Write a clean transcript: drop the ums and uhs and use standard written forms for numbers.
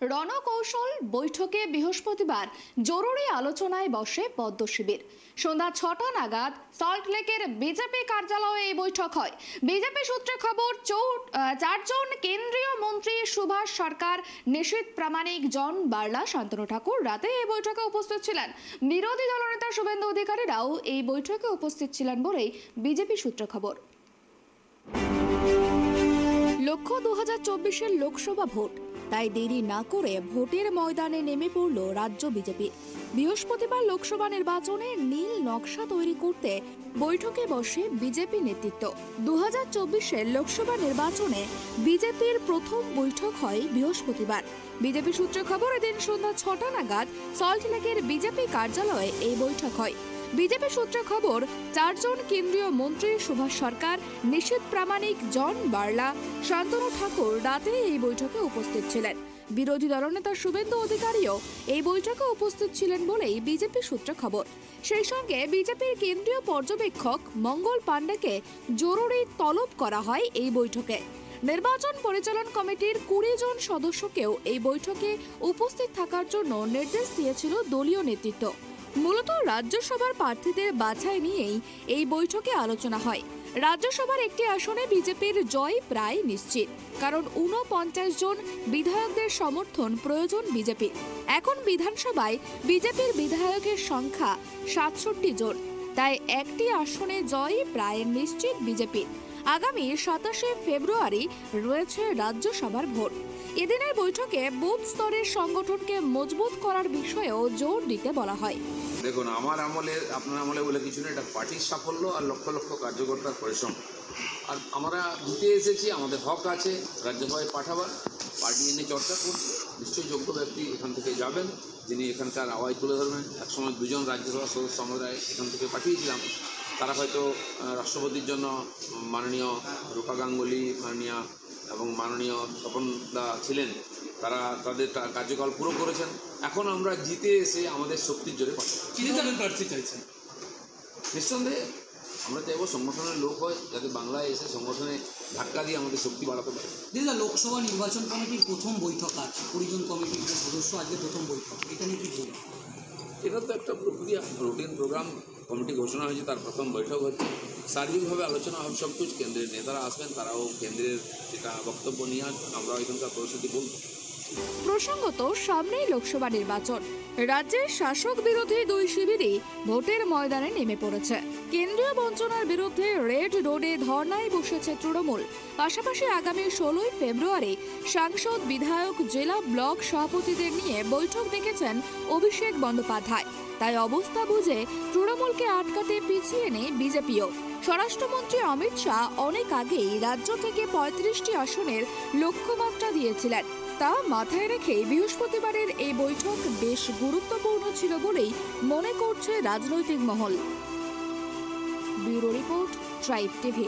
রণকৌশল বৈঠকে বৃহস্পতিবার জরুরি আলোচনায় বসে পদ্ম শিবির। সন্ধ্যা ৬টা নাগাদ সল্টলেকের বিজেপি কার্যালয়ে এই বৈঠক হয়। বিজেপি সূত্রে খবর, ৪ জন কেন্দ্রীয় মন্ত্রী সুভাষ সরকার, নিশীথ প্রামাণিক, জন বার্লা, শান্তনু ঠাকুর রাতে এই বৈঠকে উপস্থিত ছিলেন। বিরোধী দলনেতা শুভেন্দু অধিকারীরাও এই বৈঠকে উপস্থিত ছিলেন বলেই বিজেপি সূত্রে খবর। লক্ষ্য ২০২৪-এর লোকসভা ভোট, তাই দেরি না করে ভোটের ময়দানে নেমে পড়ল রাজ্য বিজেপি। বৃহস্পতিবার লোকসভা নির্বাচনে নীল নকশা তৈরি করতে বৈঠকে বসে বিজেপি নেতৃত্ব। ২০২৪-এর লোকসভা নির্বাচনে বিজেপির প্রথম বৈঠক হয় বৃহস্পতিবার। বিজেপি সূত্রে খবর, এদিন সন্ধ্যা ৬টা নাগাদ সল্টলেকের বিজেপি কার্যালয়ে এই বৈঠক হয়। বিজেপি সূত্রে খবর, ৪ জন কেন্দ্রীয় মন্ত্রী সুভাষ সরকার, নিশীথ প্রামাণিক, জন বার্লা, শান্তনু ঠাকুর রাতে এই বৈঠকে উপস্থিত ছিলেন। বিরোধী দলনেতা শুভেন্দু অধিকারীও এই বৈঠকে উপস্থিত ছিলেন বলেই বিজেপি সূত্রে খবর। সেই সঙ্গে বিজেপির কেন্দ্রীয় পর্যবেক্ষক মঙ্গল পাণ্ডেকে জরুরি তলব করা হয় এই বৈঠকে। নির্বাচন পরিচালন কমিটির ২০ জন সদস্যকেও এই বৈঠকে উপস্থিত থাকার জন্য নির্দেশ দিয়েছিল দলীয় নেতৃত্ব। মূলত রাজ্যসভার প্রার্থীদের বাছাই নিয়েই এই বৈঠকে আলোচনা হয়। রাজ্যসভার একটি আসনে বিজেপির জয় প্রায় নিশ্চিত, কারণ ৪৯ জন বিধায়কদের সমর্থন প্রয়োজন বিজেপির। এখন বিধানসভায় বিজেপির বিধায়কের সংখ্যা ৬৭ জন, তাই একটি আসনে জয় প্রায় নিশ্চিত বিজেপির। আগামী ২৭শে ফেব্রুয়ারি রয়েছে রাজ্যসভার ভোট। এদিনের বৈঠকে বুথ স্তরের সংগঠনকে মজবুত করার বিষয়েও জোর দিতে বলা হয়। দেখুন, আমার আমলে, আপনার আমলে বলে কিছু না, এটা পার্টির সাফল্য আর লক্ষ লক্ষ কার্যকর্তার পরিশ্রম। আর আমরা দিতে এসেছি, আমাদের হক আছে রাজ্যসভায় পাঠাবার। পার্টি এনে চর্চা করছে, নিশ্চয়ই যোগ্য ব্যক্তি এখান থেকে যাবেন, যিনি এখানকার আওয়াজ তুলে ধরবেন। একসময় 2 জন রাজ্যসভা সদস্য আমরা এখান থেকে পাঠিয়েছিলাম। তারা হয়তো রাষ্ট্রপতির জন্য মাননীয় রূপা গাঙ্গুলি, মাননীয় এবং মাননীয় স্বপন দা ছিলেন, তারা তাদের কার্যকাল পুরো করেছেন। এখন আমরা জিতে এসে আমাদের শক্তির জোরে প্রার্থী চাইছেন। নিঃসন্দেহে আমরা চাইব সংগঠনের লোক হয়, যাতে বাংলায় এসে সংগঠনে ধাক্কা দিয়ে আমাদের শক্তি বাড়াতে পারে। দিদা, লোকসভা নির্বাচন কমিটির প্রথম বৈঠক আছে, ২০ জন কমিটির সদস্য আজকে প্রথম বৈঠক, এটা নিয়ে কি বলবেন? এটা তো একটা প্রক্রিয়া, রুটিন প্রোগ্রাম। কমিটি ঘোষণা হয়েছে, তার প্রথম বৈঠক হচ্ছে, সার্বিকভাবে আলোচনা হবে সব কিছু। কেন্দ্রের নেতারা আসবেন, তারাও কেন্দ্রের যেটা বক্তব্য নিয়ে আসবেন, আমরা এখানকার পরিস্থিতি বলব। প্রসঙ্গত, সামনেই লোকসভা নির্বাচন। রাজ্যের শাসক বিরোধী ২ শিবিরই ভোটের ময়দানে নেমে পড়েছে। কেন্দ্রীয় বঞ্চনার বিরুদ্ধে রেড রোডে ধর্নায় বসেছে তৃণমূল। পাশাপাশি আগামী ১৬ই ফেব্রুয়ারি সাংসদ, বিধায়ক, জেলা, ব্লক সভাপতিদের নিয়ে বৈঠক ডেকেছেন অভিষেক বন্দ্যোপাধ্যায়। তাই অবস্থা বুঝে তৃণমূলকে আটকাতে পিছিয়ে নেই বিজেপিও। স্বরাষ্ট্রমন্ত্রী অমিত শাহ অনেক আগেই রাজ্য থেকে ৩৫টি আসনের লক্ষ্যমাত্রা দিয়েছিলেন। তা মাথায় রেখে বৃহস্পতিবারের এই বৈঠক বেশ গুরুত্বপূর্ণ ছিল বলেই মনে করছে রাজনৈতিক মহল। Bureau report, tribe TV.